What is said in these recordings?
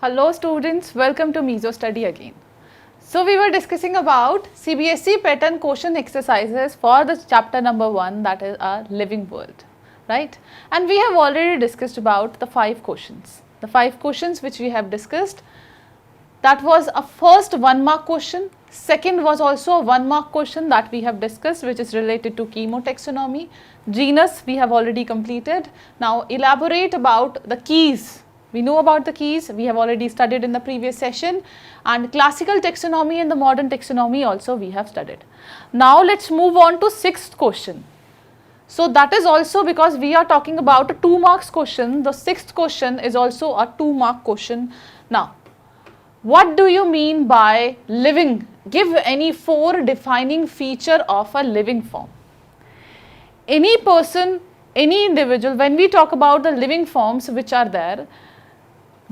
Hello students, welcome to Meso Study again. So we were discussing about CBSE pattern question exercises for the chapter number 1, that is our living world, right? And we have already discussed about the 5 questions. The 5 questions which we have discussed, that was a first 1 mark question. Second was also a 1 mark question that we have discussed, which is related to chemotaxonomy. Genus we have already completed. Now elaborate about the keys. We know about the keys, we have already studied in the previous session, and classical taxonomy and the modern taxonomy also we have studied. Now let's move on to 6th question. So that is also because we are talking about a 2 marks question, the 6th question is also a 2 mark question. Now, what do you mean by living? Give any 4 defining feature of a living form. Any person, any individual, when we talk about the living forms which are there,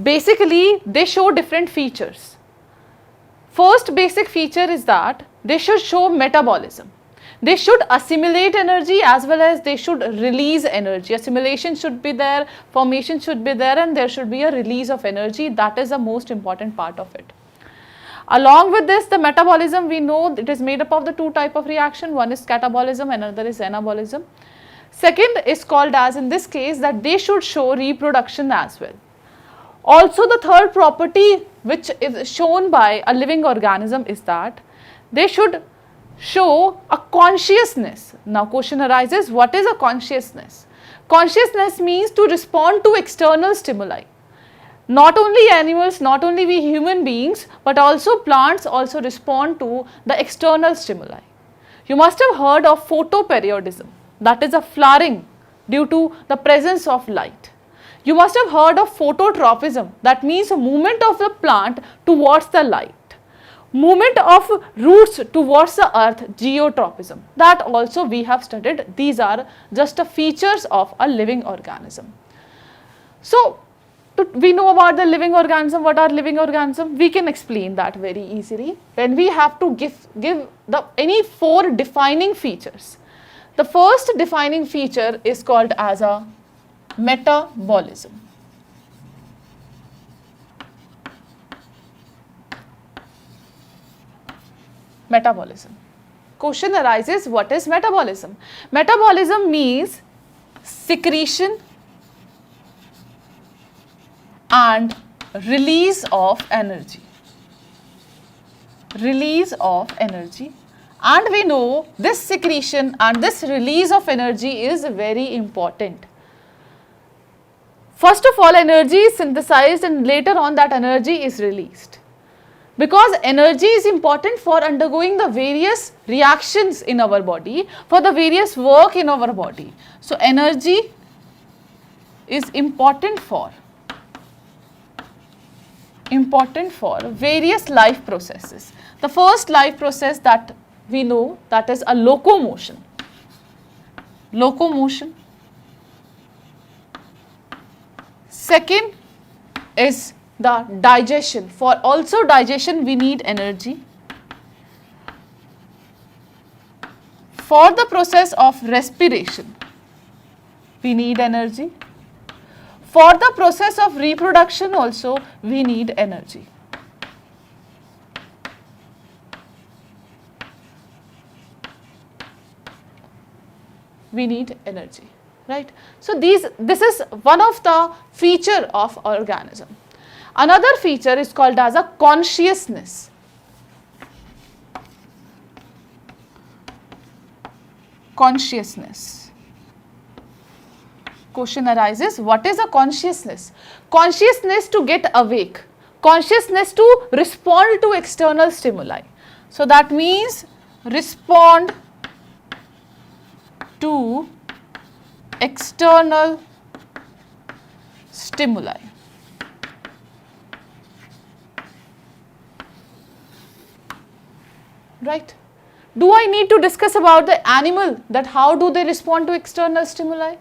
basically they show different features. First basic feature is that they should show metabolism. They should assimilate energy as well as they should release energy. Assimilation should be there, formation should be there, and there should be a release of energy. That is the most important part of it. Along with this, the metabolism, we know it is made up of the 2 type of reaction. One is catabolism, another is anabolism. Second is called as, in this case, that they should show reproduction as well. Also, the third property which is shown by a living organism is that they should show a consciousness. Now question arises, what is a consciousness? Consciousness means to respond to external stimuli. Not only animals, not only we human beings, but also plants also respond to the external stimuli. You must have heard of photoperiodism, that is a flowering due to the presence of light. You must have heard of phototropism, that means a movement of the plant towards the light. Movement of roots towards the earth, geotropism, that also we have studied. These are just the features of a living organism. So, we know about the living organism. What are living organisms? We can explain that very easily when we have to give the any 4 defining features. The first defining feature is called as a metabolism. Metabolism. Question arises, what is metabolism? Metabolism means secretion and release of energy. Release of energy. And we know this secretion and this release of energy is very important. First of all, energy is synthesized and later on that energy is released. Because energy is important for undergoing the various reactions in our body, for the various work in our body. So, energy is important for various life processes. The first life process that we know, that is a locomotion. Locomotion. Second is the digestion. For also digestion we need energy. For the process of respiration we need energy. For the process of reproduction also we need energy. We need energy, right? So this is one of the feature of organism. Another feature is called as a consciousness. Consciousness. Question arises, what is a consciousness? Consciousness to get awake. Consciousness to respond to external stimuli. So that means respond to external stimuli. Right? Do I need to discuss about the animal, that how do they respond to external stimuli?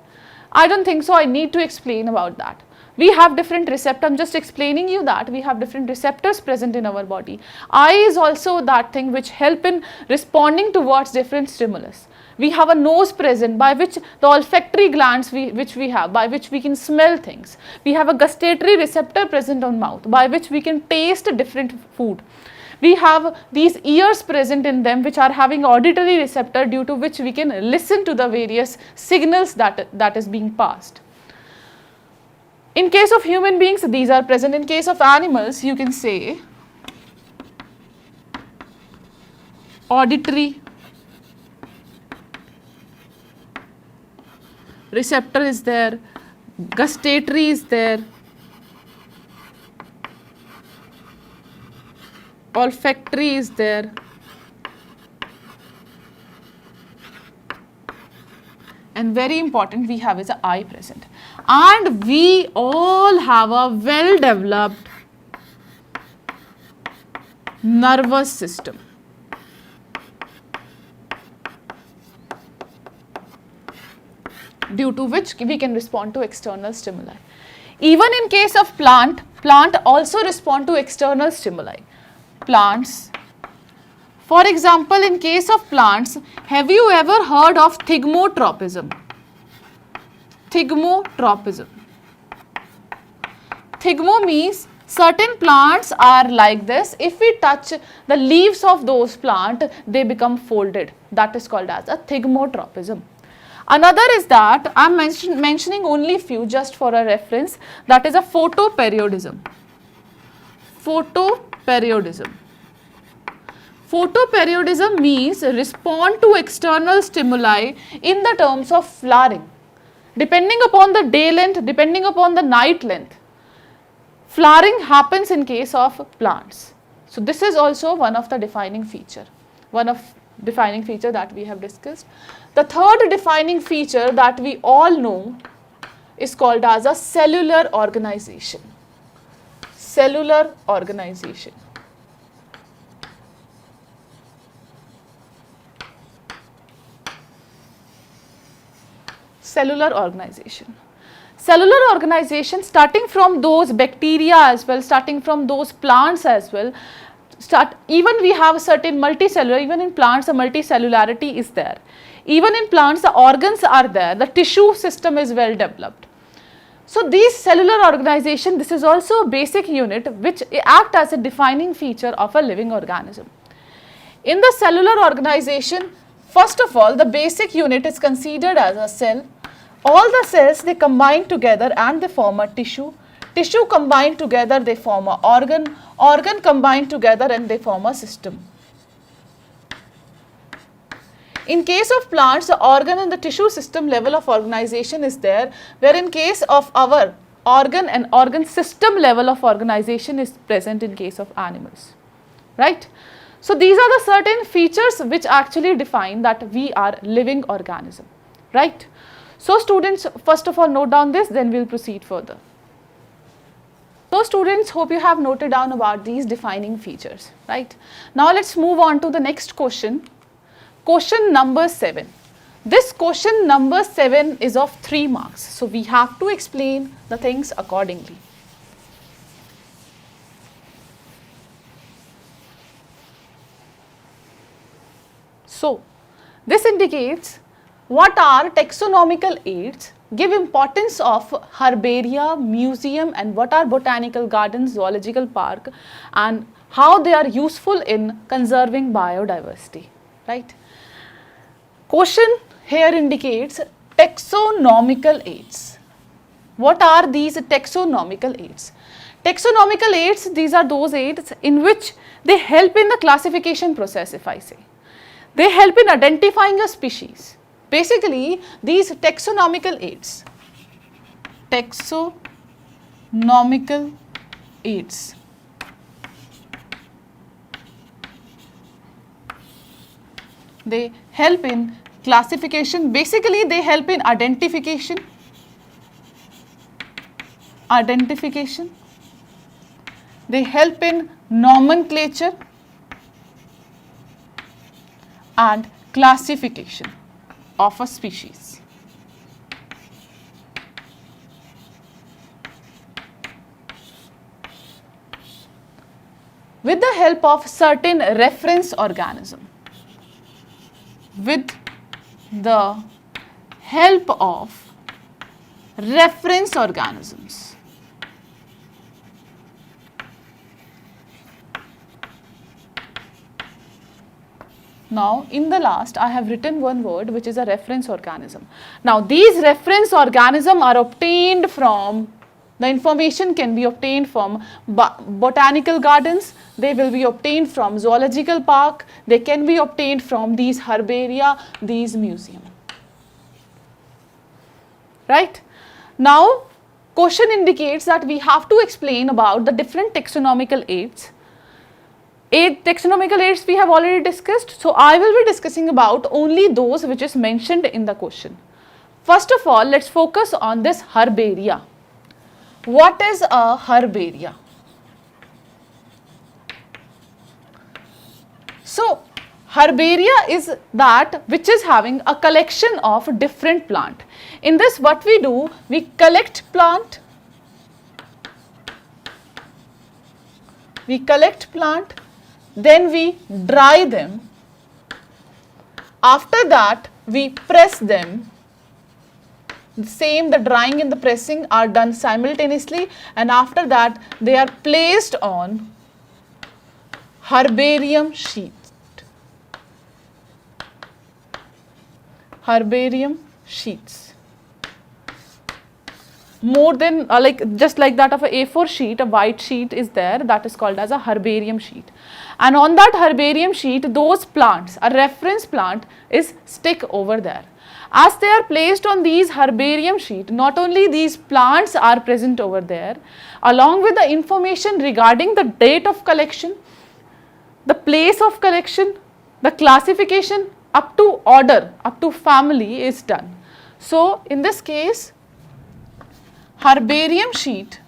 I don't think so. I need to explain about that. We have different receptors. I'm just explaining you that we have different receptors present in our body. Eye is also that thing which help in responding towards different stimulus. We have a nose present by which the olfactory glands which we have, by which we can smell things. We have a gustatory receptor present on mouth by which we can taste different food. We have these ears present in them which are having auditory receptor due to which we can listen to the various signals that is being passed. In case of human beings, these are present. In case of animals, you can say auditory receptor is there, gustatory is there, olfactory is there, and very important, we have is an eye present. And we all have a well developed nervous system. Due to which we can respond to external stimuli. Even in case of plant also respond to external stimuli. Plants, for example, in case of plants, have you ever heard of thigmotropism? Thigmotropism. Thigmo means certain plants are like this. If we touch the leaves of those plants, they become folded. That is called as a thigmotropism. Another is that I am mentioning only few just for a reference, that is a photoperiodism. Photoperiodism. Photoperiodism means respond to external stimuli in the terms of flowering. Depending upon the day length, depending upon the night length, flowering happens in case of plants. So this is also one of the defining feature, that we have discussed. The third defining feature that we all know is called as a cellular organization. Cellular organization. Cellular organization. Cellular organization, starting from those bacteria as well, starting from those plants as well, even we have a certain multicellular, even in plants a multicellularity is there. Even in plants the organs are there, the tissue system is well developed. So these cellular organization, this is also a basic unit which act as a defining feature of a living organism. In the cellular organization, first of all, the basic unit is considered as a cell. All the cells, they combine together and they form a tissue. Tissue combined together, they form an organ. Organ combined together and they form a system. In case of plants, the organ and the tissue system level of organization is there, where in case of our organ and organ system level of organization is present in case of animals, right? So these are the certain features which actually define that we are living organism, right? So students, first of all note down this, then we will proceed further. So students, hope you have noted down about these defining features, right? Now let's move on to the next question. Question number 7. This question number 7 is of 3 marks. So we have to explain the things accordingly. So this indicates what are taxonomical aids, give importance of herbaria, museum, and what are botanical gardens, zoological park, and how they are useful in conserving biodiversity, right? Question here indicates taxonomical aids. What are these taxonomical aids? Taxonomical aids, these are those aids in which they help in the classification process, if I say. They help in identifying a species. Basically, these taxonomical aids, they help in classification. Basically, they help in identification. They help in nomenclature and classification of a species. With the help of certain reference organism. With the help of reference organisms. Now, in the last, I have written one word which is a reference organism. Now, these reference organisms are obtained from, the information can be obtained from botanical gardens, they will be obtained from zoological park, they can be obtained from these herbaria, these museums. Right? Now, question indicates that we have to explain about the different taxonomical aids. 8 taxonomical aids we have already discussed, so I will be discussing about only those which is mentioned in the question. First of all, let's focus on this herbaria. What is a herbaria? So, herbaria is that which is having a collection of different plant. In this, what we do, we collect plant, then we dry them. After that, we press them. The drying and the pressing are done simultaneously, and after that, they are placed on herbarium sheet. Herbarium sheets. More than just like that of a A4 sheet, a white sheet is there, that is called as a herbarium sheet. And on that herbarium sheet, those plants, a reference plant is stick over there. As they are placed on these herbarium sheet, not only these plants are present over there, along with the information regarding the date of collection, the place of collection, the classification, up to order, up to family is done. So, in this case, herbarium sheet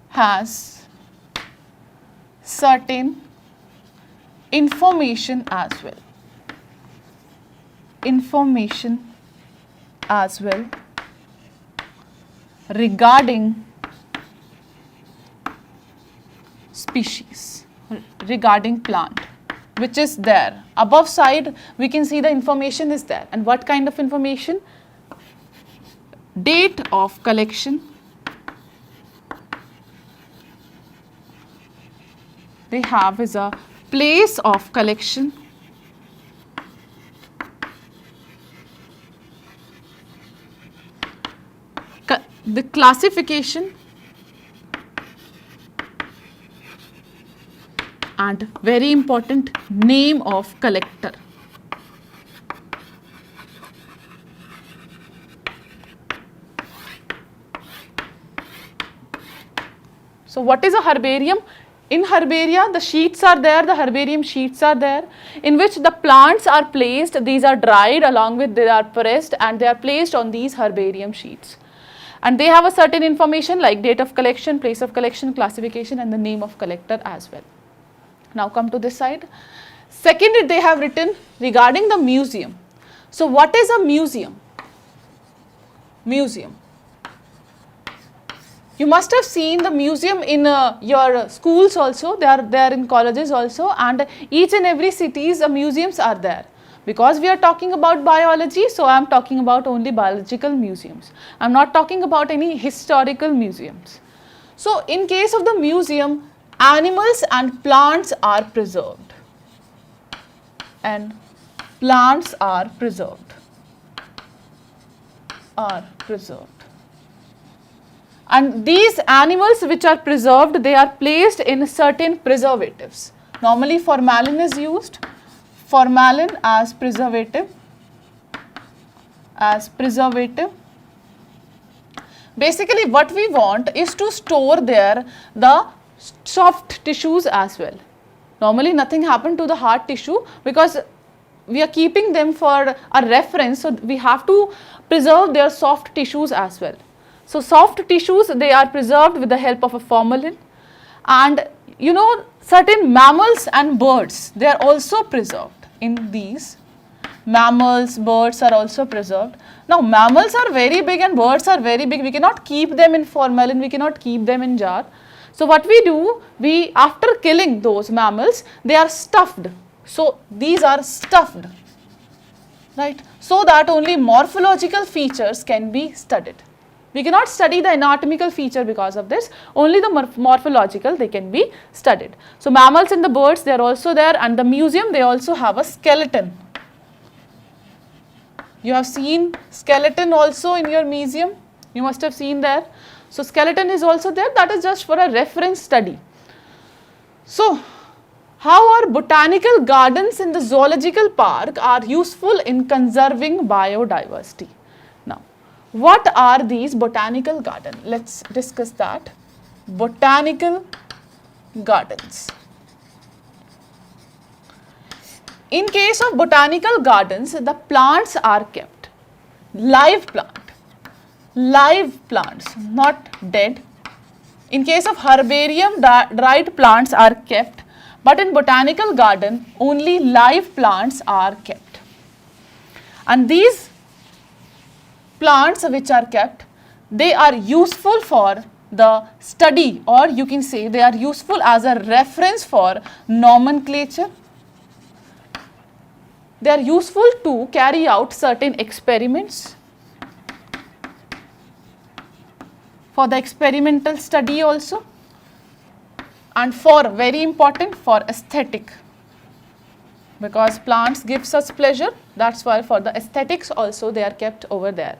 has certain information as well. Regarding species, regarding plant, which is there. Above side, we can see the information is there. And what kind of information? Date of collection, they have is a place of collection, the classification, and very important, name of collector. So, what is a herbarium? In herbaria, the sheets are there, the herbarium sheets are there, in which the plants are placed, these are dried, along with they are pressed, and they are placed on these herbarium sheets. And they have a certain information like date of collection, place of collection, classification, and the name of collector as well. Now come to this side. Second, they have written regarding the museum. So, what is a museum? Museum. You must have seen the museum in your schools also, they are in colleges also, and each and every cities museums are there. Because we are talking about biology, so I am talking about only biological museums. I am not talking about any historical museums. So, in case of the museum, animals and plants are preserved. And plants are preserved. And these animals which are preserved, they are placed in certain preservatives. Normally formalin is used, formalin as preservative. Basically what we want is to store there the soft tissues as well. Normally nothing happened to the hard tissue because we are keeping them for a reference, so we have to preserve their soft tissues as well. So, soft tissues, they are preserved with the help of a formalin, and you know, certain mammals and birds, they are also preserved in these. Mammals, birds are also preserved. Now, mammals are very big and birds are very big. We cannot keep them in formalin, we cannot keep them in jar. So what we do, we after killing those mammals, they are stuffed. So these are stuffed, right? So that only morphological features can be studied. We cannot study the anatomical feature because of this, only the morphological they can be studied. So mammals and the birds, they are also there, and the museum, they also have a skeleton. You have seen skeleton also in your museum, you must have seen there. So skeleton is also there, that is just for a reference study. So how are botanical gardens in the zoological park are useful in conserving biodiversity? Now, what are these botanical gardens? Let's discuss that. Botanical gardens. In case of botanical gardens, the plants are kept. Live plants, not dead. In case of herbarium, dried plants are kept, but in botanical garden, only live plants are kept. And these plants which are kept, they are useful for the study, or you can say they are useful as a reference for nomenclature. They are useful to carry out certain experiments, for the experimental study also, and for very important for aesthetic, because plants gives us pleasure, that's why for the aesthetics also they are kept over there.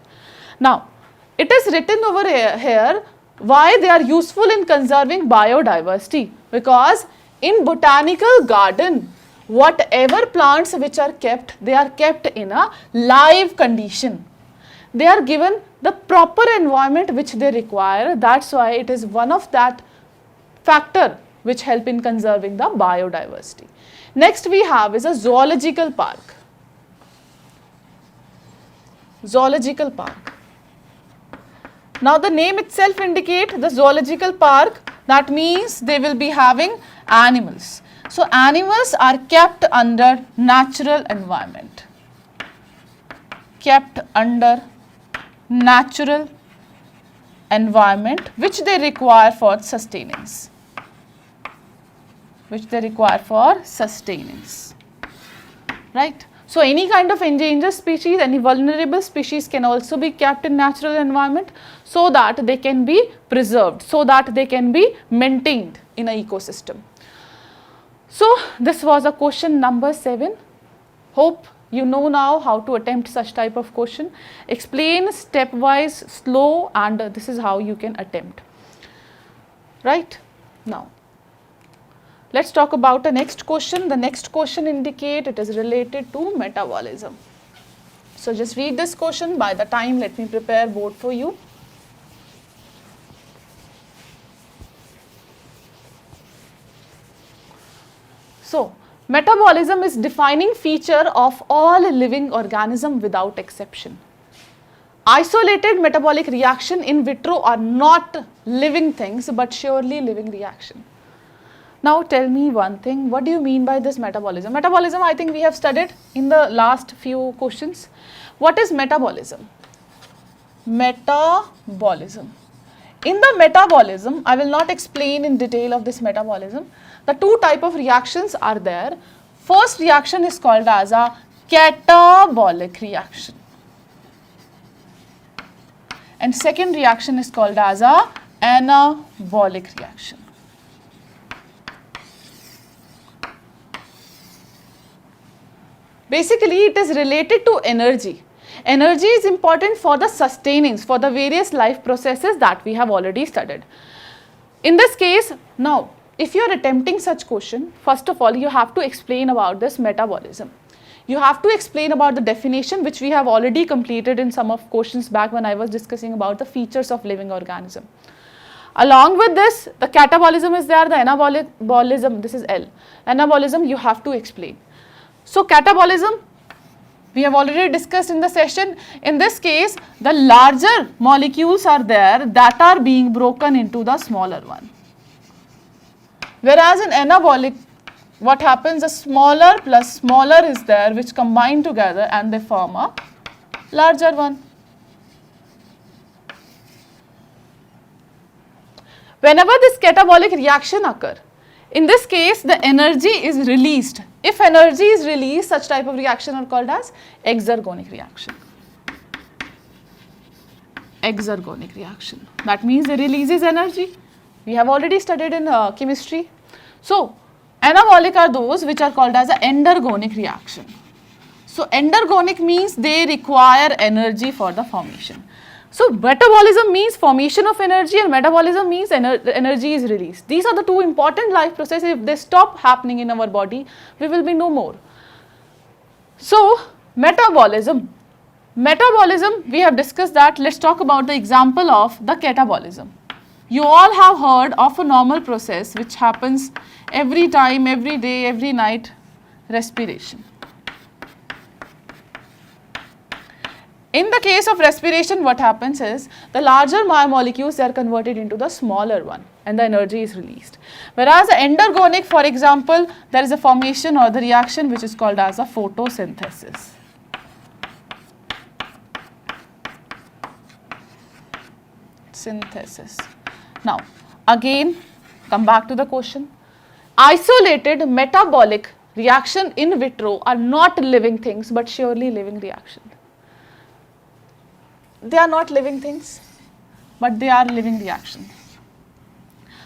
Now it is written over here why they are useful in conserving biodiversity, because in botanical garden whatever plants which are kept, they are kept in a live condition. They are given the proper environment which they require, that's why it is one of that factor which help in conserving the biodiversity. Next we have is a zoological park. Zoological park. Now the name itself indicate the zoological park, that means they will be having animals. So animals are kept under natural environment. Kept under natural environment which they require for sustenance. Right? So any kind of endangered species, any vulnerable species can also be kept in natural environment so that they can be preserved, so that they can be maintained in an ecosystem. So this was a question number 7. Hope you know now how to attempt such type of question. Explain stepwise, slow, and this is how you can attempt. Right? Now let's talk about the next question. The next question indicate it is related to metabolism. So just read this question. By the time, let me prepare board for you. So metabolism is defining feature of all living organism without exception. Isolated metabolic reaction in vitro are not living things but surely living reaction. Now tell me one thing, what do you mean by this metabolism? Metabolism, I think we have studied in the last few questions. What is metabolism? Metabolism. In the metabolism, I will not explain in detail of this metabolism. The two type of reactions are there. First reaction is called as a catabolic reaction. And second reaction is called as a anabolic reaction. Basically, it is related to energy. Energy is important for the sustenance, for the various life processes that we have already studied. In this case, now, if you are attempting such question, first of all, you have to explain about this metabolism. You have to explain about the definition which we have already completed in some of questions back when I was discussing about the features of living organism. Along with this, the catabolism is there, the anabolism, this is L. Anabolism you have to explain. So catabolism, we have already discussed in the session. In this case, the larger molecules are there that are being broken into the smaller one. Whereas in anabolic, what happens, a smaller plus smaller is there which combine together and they form a larger one. Whenever this catabolic reaction occur, in this case the energy is released. If energy is released, such type of reaction are called as exergonic reaction. Exergonic reaction, that means it releases energy. We have already studied in chemistry. So anabolic are those which are called as an endergonic reaction. So endergonic means they require energy for the formation. So metabolism means formation of energy, and metabolism means energy is released. These are the two important life processes. If they stop happening in our body, we will be no more. So metabolism we have discussed that. Let's talk about the example of the catabolism. You all have heard of a normal process which happens every time, every day, every night, respiration. In the case of respiration, what happens is the larger molecules are converted into the smaller one and the energy is released. Whereas the endergonic, for example, there is a formation or the reaction which is called as a photosynthesis. Now, again, come back to the question. Isolated metabolic reaction in vitro are not living things but surely living reactions. They are not living things, but they are living reactions.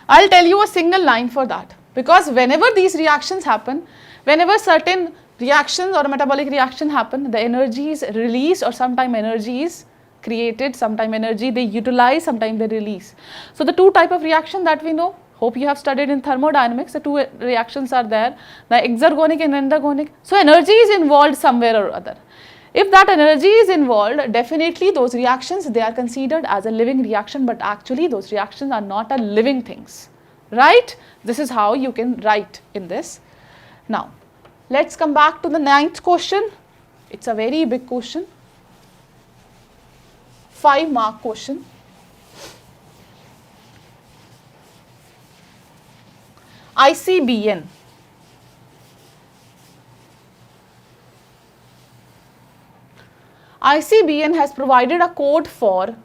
I'll tell you a single line for that, because whenever these reactions happen, whenever certain reactions or metabolic reaction happen, the energy is released, or sometime energy is created, sometime energy they utilize, sometime they release. So the two type of reaction that we know, hope you have studied in thermodynamics, the two reactions are there, the exergonic and endergonic. So energy is involved somewhere or other. If that energy is involved, definitely those reactions, they are considered as a living reaction, but actually those reactions are not a living things, right? This is how you can write in this. Now, let's come back to the 9th question. It's a very big question. 5-mark question. ICBN. ICBN has provided a code for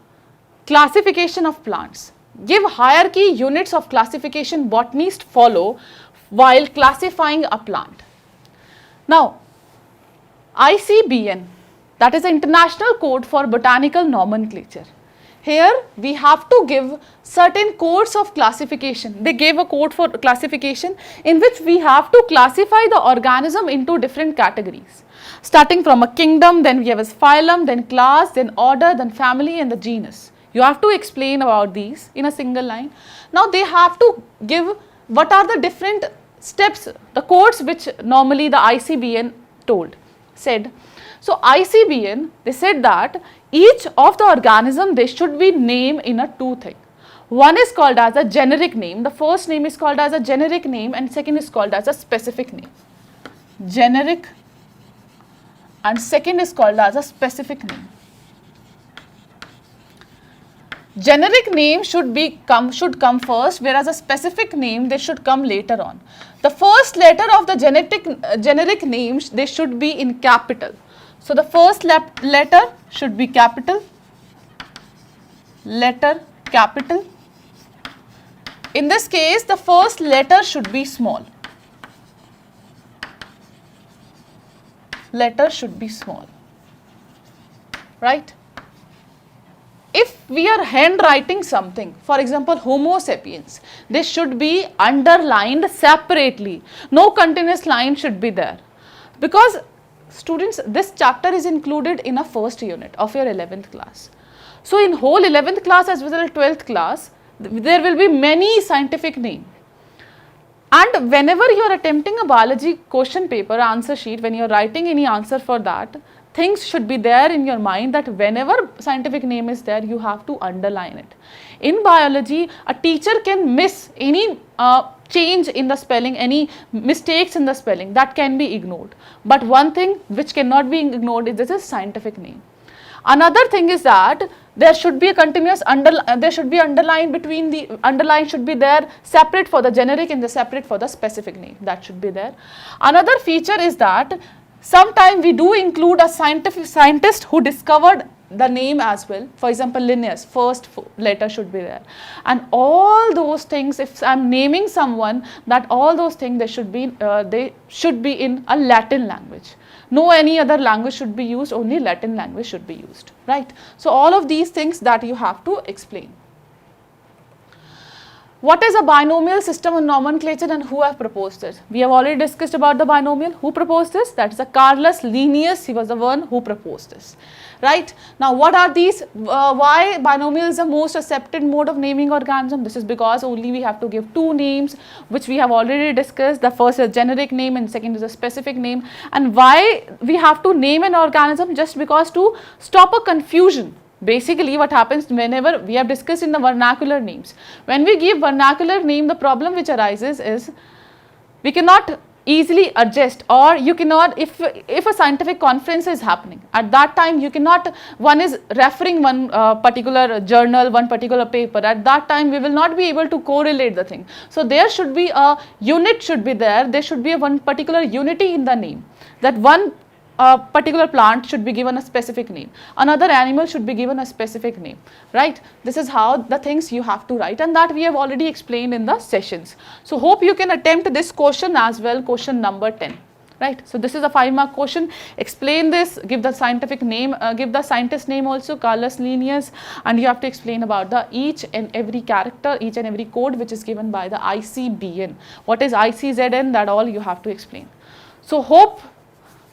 classification of plants. Give hierarchy units of classification botanists follow while classifying a plant. Now, ICBN, that is the International Code for Botanical Nomenclature. Here we have to give certain codes of classification. They gave a code for classification in which we have to classify the organism into different categories. Starting from a kingdom, then we have a phylum, then class, then order, then family and the genus. You have to explain about these in a single line. Now they have to give what are the different steps, the codes which normally the ICBN said. So ICBN, they said that each of the organism, they should be named in a two thing. One is called as a generic name. The first name is called as a generic name and second is called as a specific name. Generic and second is called as a specific name. Generic name should come first, whereas a specific name they should come later on. The first letter of the generic names, they should be in capital. So the first letter should be capital, letter capital. In this case, the first letter should be small. Letter should be small, right? If we are handwriting something, for example, Homo sapiens, this should be underlined separately. No continuous line should be there. Because students, this chapter is included in a first unit of your 11th class. So in whole 11th class as well as 12th class, there will be many scientific names. And whenever you are attempting a biology question paper answer sheet, when you are writing any answer for that, things should be there in your mind that whenever scientific name is there, you have to underline it. In biology, a teacher can miss any change in the spelling, any mistakes in the spelling, that can be ignored. But one thing which cannot be ignored is this is scientific name. Another thing is that there should be a continuous there should be underline between the underline should be there separate for the generic and the separate for the specific name, that should be there. Another feature is that sometimes we do include a scientist who discovered the name as well. For example, Linnaeus, first letter should be there, and all those things, if I'm naming someone, that all those things they should be in a Latin language. No any other language should be used, only Latin language should be used, right? So all of these things that you have to explain. What is a binomial system of nomenclature and who have proposed it? We have already discussed about the binomial. Who proposed this? That is a Carolus Linnaeus. He was the one who proposed this, right? Now, what are these? Why binomial is the most accepted mode of naming organism? This is because only we have to give two names, which we have already discussed. The first is a generic name and second is a specific name. And why we have to name an organism? Just because to stop a confusion. Basically, what happens whenever we have discussed in the vernacular names, when we give vernacular name, the problem which arises is we cannot easily adjust, or you cannot, if a scientific conference is happening, at that time you cannot, one is referring one particular journal, one particular paper, at that time we will not be able to correlate the thing. So there should be a unit should be there should be a one particular unity in the name, that one a particular plant should be given a specific name, another animal should be given a specific name, right? This is how the things you have to write, and that we have already explained in the sessions. So hope you can attempt this question as well, question number 10, right? So this is a 5-mark question. Explain this, give the scientific name, give the scientist name also, Carolus Linnaeus, and you have to explain about the each and every character, each and every code which is given by the ICBN. What is ICZN? That all you have to explain. So hope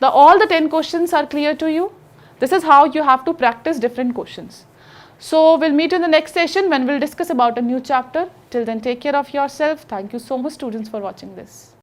all the 10 questions are clear to you. This is how you have to practice different questions. So we'll meet in the next session when we'll discuss about a new chapter. Till then, take care of yourself. Thank you so much, students, for watching this.